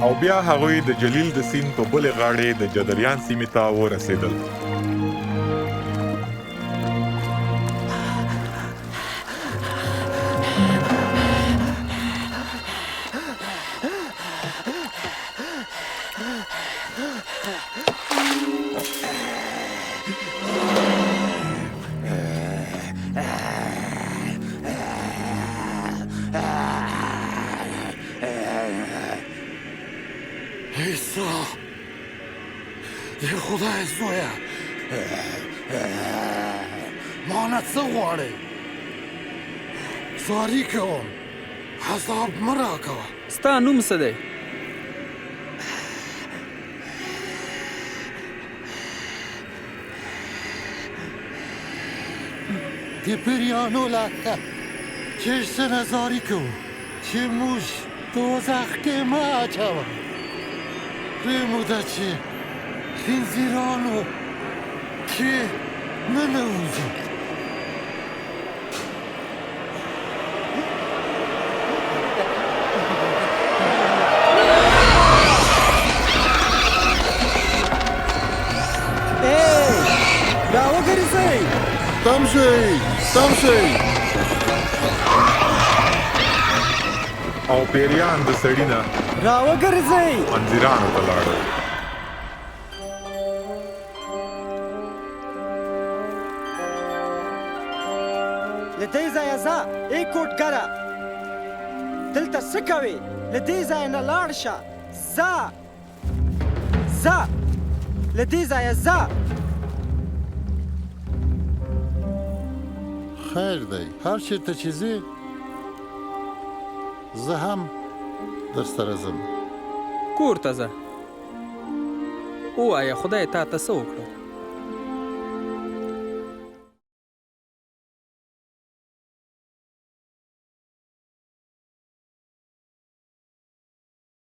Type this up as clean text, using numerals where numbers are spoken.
او بیا هغوی د جلیل د سیند په بلې غاړې د جدریان سیمې ته ورسېدل. عیسی د خدای زویه ما نه څه غواړې؟ زاري کوم، عذاب مه راکوه. ستا نوم څه دی؟ د پیریانو لښکر چې سره زاري کوو چې موږ دوزخ کې مه اچوه. پرېموده چې خنزیرانو کې ننوځي. راوګرځئ! تم شئ! تم شئ! او پیریان د سړي نه راوګرځئ! خنزیرانو ته لاړل. له دې ځایه ځه ای کوټګره، دلته څه کوې؟ له دې ځایه نه لاړ شه. ځه ځه له دې ځایه ځه. خیر دی، هر چېرته چې ځې زه هم در سره ځم. کور ته ځه. ووایه خدای تا ته څه وکړه؟